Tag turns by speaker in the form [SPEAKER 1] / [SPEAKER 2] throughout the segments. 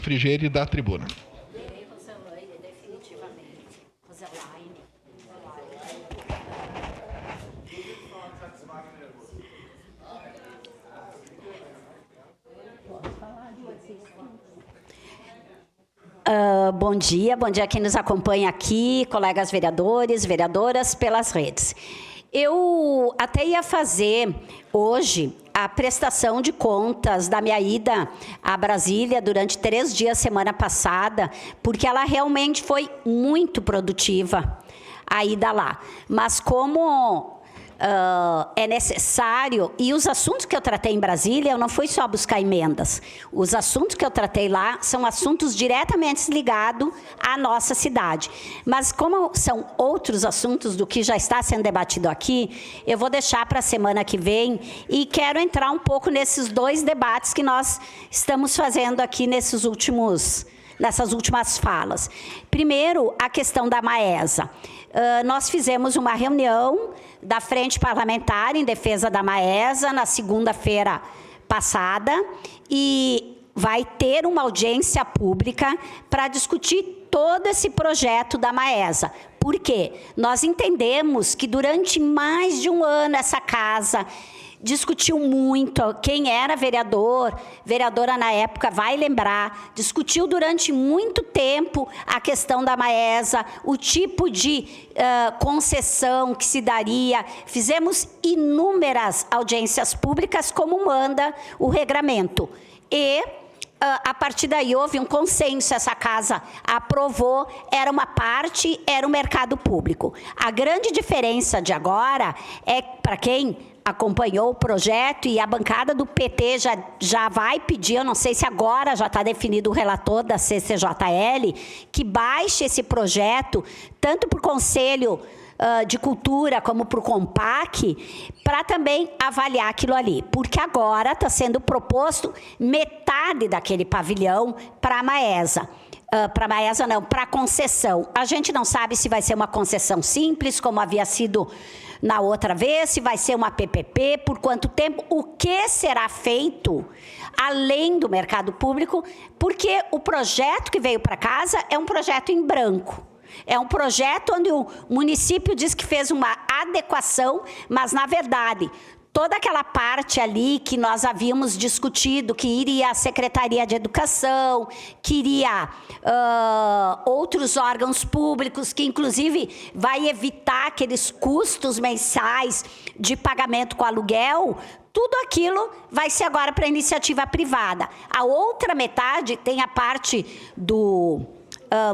[SPEAKER 1] Frigeri da tribuna.
[SPEAKER 2] Bom dia a quem nos acompanha aqui, colegas vereadores, vereadoras, pelas redes. Eu até ia fazer hoje a prestação de contas da minha ida a Brasília durante 3 dias semana passada, porque ela realmente foi muito produtiva, a ida lá. Mas como é necessário, e os assuntos que eu tratei em Brasília, eu não fui só buscar emendas. Os assuntos que eu tratei lá são assuntos diretamente ligados à nossa cidade. Mas como são outros assuntos do que já está sendo debatido aqui, eu vou deixar para a semana que vem e quero entrar um pouco nesses 2 debates que nós estamos fazendo aqui nessas últimas falas. Primeiro, a questão da Maesa. Nós fizemos uma reunião da Frente Parlamentar em defesa da Maesa na segunda-feira passada e vai ter uma audiência pública para discutir todo esse projeto da Maesa. Por quê? Nós entendemos que durante mais de um ano essa casa discutiu muito, quem era vereadora na época vai lembrar, discutiu durante muito tempo a questão da Maesa, o tipo de concessão que se daria, fizemos inúmeras audiências públicas como manda o regramento. E a partir daí houve um consenso, essa casa aprovou, era uma parte, era o mercado público. A grande diferença de agora é, para quem acompanhou o projeto, e a bancada do PT já vai pedir, eu não sei se agora já está definido o relator da CCJL, que baixe esse projeto, tanto para o Conselho de Cultura como para o COMPAC, para também avaliar aquilo ali, porque agora está sendo proposto metade daquele pavilhão para a Maesa. Para a Maesa não, para a concessão. A gente não sabe se vai ser uma concessão simples, como havia sido na outra vez, se vai ser uma PPP, por quanto tempo, o que será feito além do mercado público, porque o projeto que veio para casa é um projeto em branco. É um projeto onde o município diz que fez uma adequação, mas, na verdade, toda aquela parte ali que nós havíamos discutido, que iria a Secretaria de Educação, que iria outros órgãos públicos, que inclusive vai evitar aqueles custos mensais de pagamento com aluguel, tudo aquilo vai ser agora para a iniciativa privada. A outra metade tem a parte do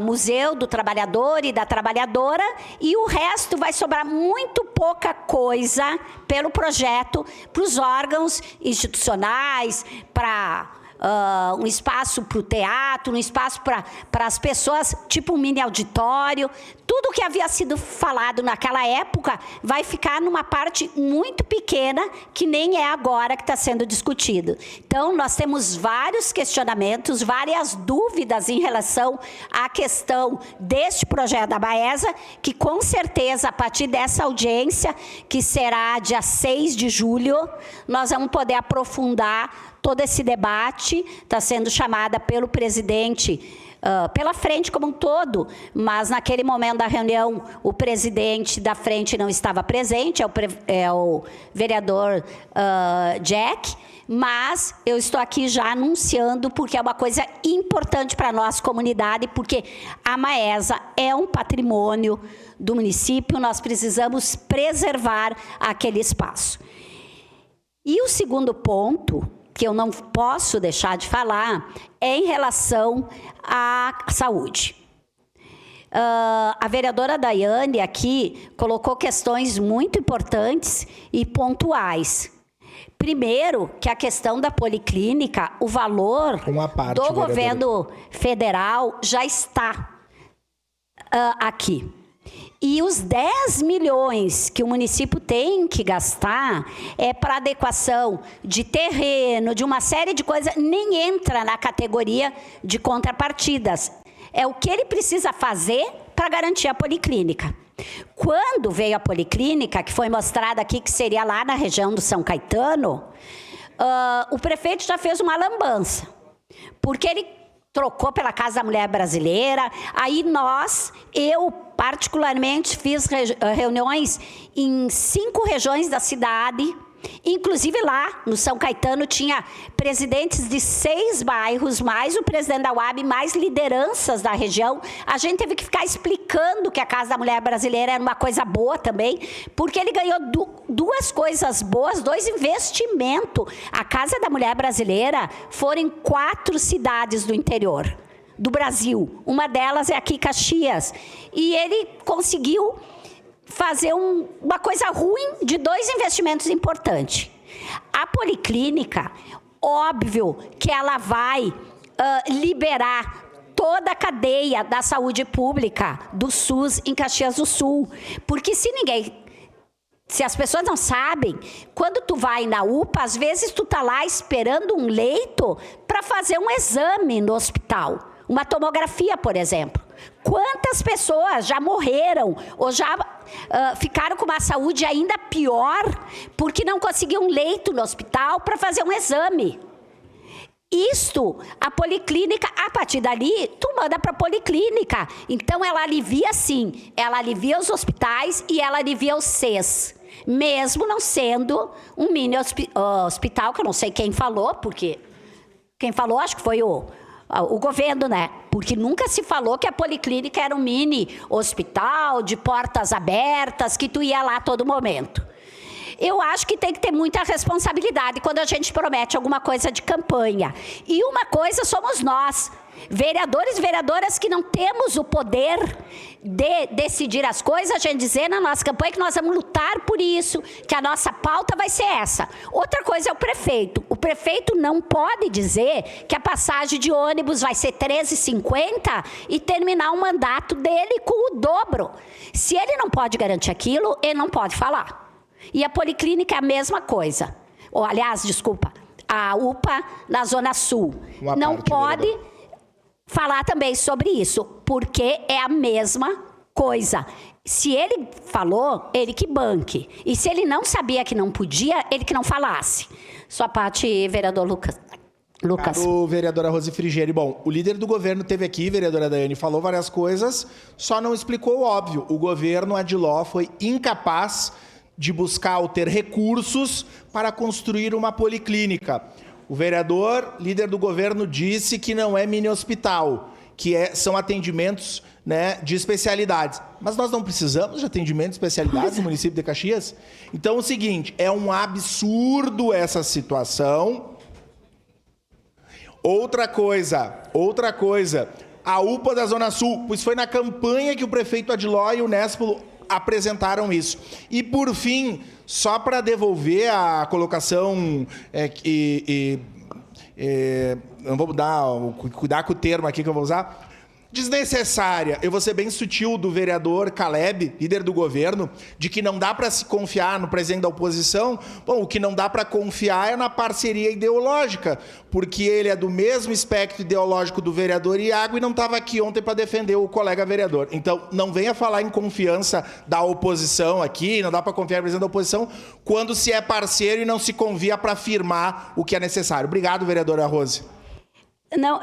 [SPEAKER 2] Museu do Trabalhador e da Trabalhadora, e o resto vai sobrar muito pouca coisa pelo projeto para os órgãos institucionais, para um espaço para o teatro, um espaço para as pessoas, tipo um mini auditório. Tudo que havia sido falado naquela época vai ficar numa parte muito pequena, que nem é agora que está sendo discutido. Então, nós temos vários questionamentos, várias dúvidas em relação à questão deste projeto da Maesa, que com certeza, a partir dessa audiência, que será dia 6 de julho, nós vamos poder aprofundar todo esse debate. Está sendo chamada pelo presidente, pela frente como um todo, mas naquele momento da reunião o presidente da frente não estava presente, é o vereador Jack, mas eu estou aqui já anunciando, porque é uma coisa importante para a nossa comunidade, porque a Maesa é um patrimônio do município, nós precisamos preservar aquele espaço. E o segundo ponto, que eu não posso deixar de falar, é em relação à saúde. A vereadora Daiane aqui colocou questões muito importantes e pontuais. Primeiro, que a questão da policlínica, o valor do governo federal já está aqui. E os 10 milhões que o município tem que gastar é para adequação de terreno, de uma série de coisas, nem entra na categoria de contrapartidas. É o que ele precisa fazer para garantir a policlínica. Quando veio a policlínica, que foi mostrada aqui que seria lá na região do São Caetano, o prefeito já fez uma lambança, porque ele trocou pela Casa da Mulher Brasileira. Aí eu particularmente fiz reuniões em 5 regiões da cidade. Inclusive lá no São Caetano tinha presidentes de 6 bairros, mais o presidente da UAB, mais lideranças da região. A gente teve que ficar explicando que a Casa da Mulher Brasileira era uma coisa boa também, porque ele ganhou 2 coisas boas, 2 investimentos. A Casa da Mulher Brasileira foram em 4 cidades do interior do Brasil. Uma delas é aqui, Caxias. E ele conseguiu fazer uma coisa ruim de 2 investimentos importantes. A policlínica, óbvio que ela vai liberar toda a cadeia da saúde pública do SUS em Caxias do Sul. Porque se as pessoas não sabem, quando tu vai na UPA, às vezes tu tá lá esperando um leito para fazer um exame no hospital. Uma tomografia, por exemplo. Quantas pessoas já morreram ou já ficaram com uma saúde ainda pior porque não conseguiam um leito no hospital para fazer um exame? Isto, a policlínica, a partir dali, tu manda para a policlínica. Então, ela alivia sim, ela alivia os hospitais e ela alivia os CES. Mesmo não sendo um mini hospital, que eu não sei quem falou, porque quem falou acho que foi o governo, né? Porque nunca se falou que a policlínica era um mini hospital de portas abertas, que tu ia lá a todo momento. Eu acho que tem que ter muita responsabilidade quando a gente promete alguma coisa de campanha. E uma coisa somos nós, vereadores e vereadoras, que não temos o poder de decidir as coisas, a gente dizer na nossa campanha que nós vamos lutar por isso, que a nossa pauta vai ser essa. Outra coisa é o prefeito. O prefeito não pode dizer que a passagem de ônibus vai ser R$13,50 e terminar o mandato dele com o dobro. Se ele não pode garantir aquilo, ele não pode falar. E a policlínica é a mesma coisa. Ou, aliás, desculpa, a UPA na Zona Sul não pode falar também sobre isso, porque é a mesma coisa. Se ele falou, ele que banque. E se ele não sabia que não podia, ele que não falasse. Sua parte, vereador Lucas.
[SPEAKER 1] Caro vereadora Rose Frigieri, bom, o líder do governo esteve aqui, vereadora Daiane, falou várias coisas, só não explicou o óbvio. O governo Adiló foi incapaz de buscar ou ter recursos para construir uma policlínica. O vereador, líder do governo, disse que não é mini hospital, que são atendimentos, né, de especialidades. Mas nós não precisamos de atendimento de especialidades no município de Caxias? Então, é o seguinte, é um absurdo essa situação. Outra coisa, a UPA da Zona Sul, pois foi na campanha que o prefeito Adiló e o Nespolo apresentaram isso. E, por fim, só para devolver a colocação, não vou cuidar com o termo aqui que eu vou usar, desnecessária, eu vou ser bem sutil, do vereador Caleb, líder do governo, de que não dá para se confiar no presidente da oposição. Bom, o que não dá para confiar é na parceria ideológica, porque ele é do mesmo espectro ideológico do vereador Iago e não estava aqui ontem para defender o colega vereador. Então, não venha falar em confiança da oposição aqui, não dá para confiar no presidente da oposição, quando se é parceiro e não se convia para afirmar o que é necessário. Obrigado, vereadora Rose.
[SPEAKER 2] Não,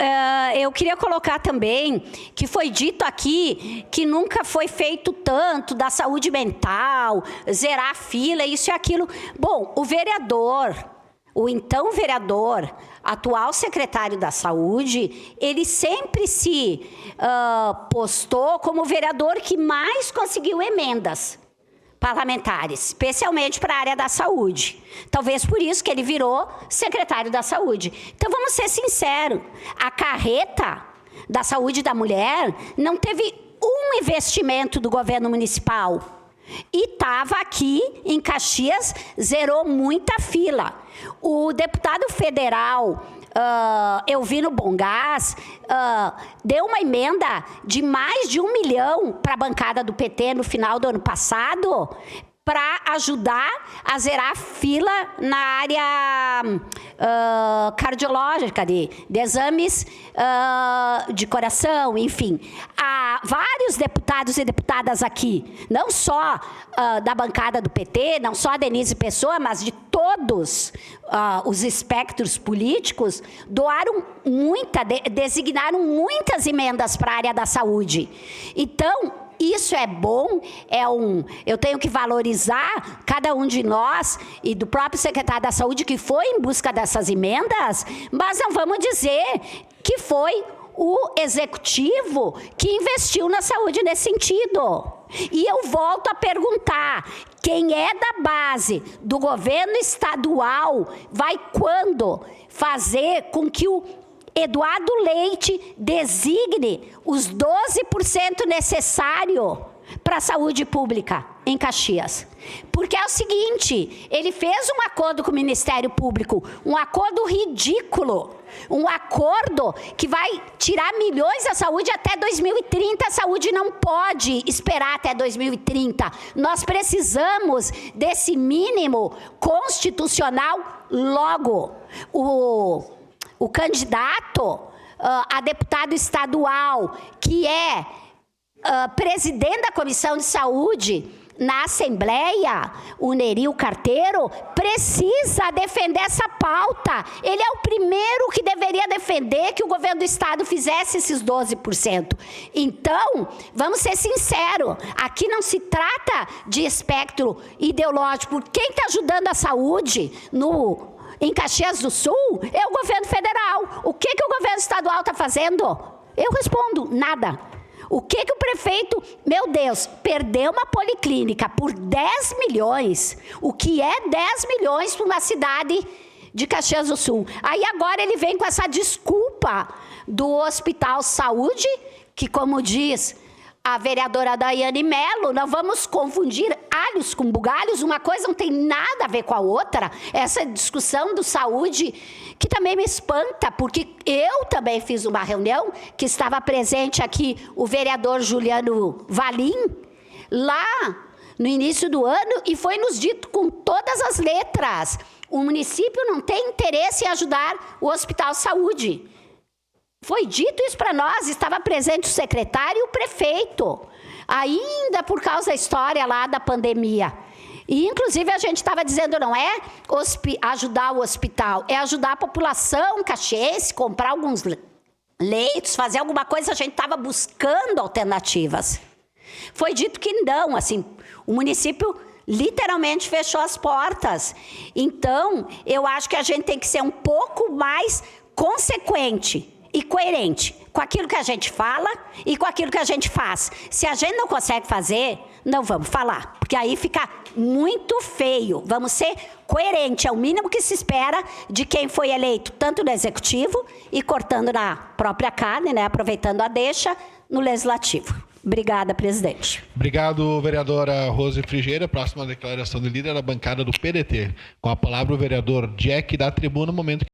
[SPEAKER 2] eu queria colocar também que foi dito aqui que nunca foi feito tanto da saúde mental, zerar a fila, isso e aquilo. Bom, o então vereador, atual secretário da Saúde, ele sempre se postou como o vereador que mais conseguiu emendas parlamentares, especialmente para a área da saúde. Talvez por isso que ele virou secretário da Saúde. Então, vamos ser sinceros, a carreta da saúde da mulher não teve um investimento do governo municipal. E estava aqui em Caxias, zerou muita fila. O deputado federal, eu vi no Bom Gás, deu uma emenda de mais de 1 milhão para a bancada do PT no final do ano passado, para ajudar a zerar a fila na área cardiológica, de exames de coração, enfim. Há vários deputados e deputadas aqui, não só da bancada do PT, não só a Denise Pessoa, mas de todos os espectros políticos, designaram muitas emendas para a área da saúde. Então, isso é bom, eu tenho que valorizar cada um de nós e do próprio secretário da Saúde que foi em busca dessas emendas, mas não vamos dizer que foi o executivo que investiu na saúde nesse sentido. E eu volto a perguntar, quem é da base do governo estadual vai quando fazer com que o Eduardo Leite designe os 12% necessário para a saúde pública em Caxias? Porque é o seguinte, ele fez um acordo com o Ministério Público, um acordo ridículo, um acordo que vai tirar milhões da saúde até 2030. A saúde não pode esperar até 2030. Nós precisamos desse mínimo constitucional logo. O candidato a deputado estadual, que é presidente da Comissão de Saúde na Assembleia, o Neril Carteiro, precisa defender essa pauta. Ele é o primeiro que deveria defender que o governo do estado fizesse esses 12%. Então, vamos ser sinceros, aqui não se trata de espectro ideológico. Quem está ajudando a saúde em Caxias do Sul é o governo federal. O que o governo estadual está fazendo? Eu respondo, nada. O que o prefeito, meu Deus, perdeu uma policlínica por 10 milhões. O que é 10 milhões para uma cidade de Caxias do Sul? Aí agora ele vem com essa desculpa do Hospital Saúde, que, como diz a vereadora Daiane Mello, nós vamos confundir alhos com bugalhos, uma coisa não tem nada a ver com a outra. Essa discussão do saúde, que também me espanta, porque eu também fiz uma reunião, que estava presente aqui o vereador Juliano Valim, lá no início do ano, e foi nos dito com todas as letras, o município não tem interesse em ajudar o Hospital Saúde. Foi dito isso para nós, estava presente o secretário e o prefeito, ainda por causa da história lá da pandemia. E, inclusive, a gente estava dizendo, não é ajudar o hospital, é ajudar a população caxiense, comprar alguns leitos, fazer alguma coisa, a gente estava buscando alternativas. Foi dito que não, assim, o município literalmente fechou as portas. Então, eu acho que a gente tem que ser um pouco mais consequente e coerente com aquilo que a gente fala e com aquilo que a gente faz. Se a gente não consegue fazer, não vamos falar, porque aí fica muito feio. Vamos ser coerentes, é o mínimo que se espera de quem foi eleito, tanto no Executivo e cortando na própria carne, né, aproveitando a deixa, no Legislativo. Obrigada, presidente.
[SPEAKER 3] Obrigado, vereadora Rose Frigeira. Próxima declaração de líder da bancada do PDT. Com a palavra o vereador Jack da tribuna, no momento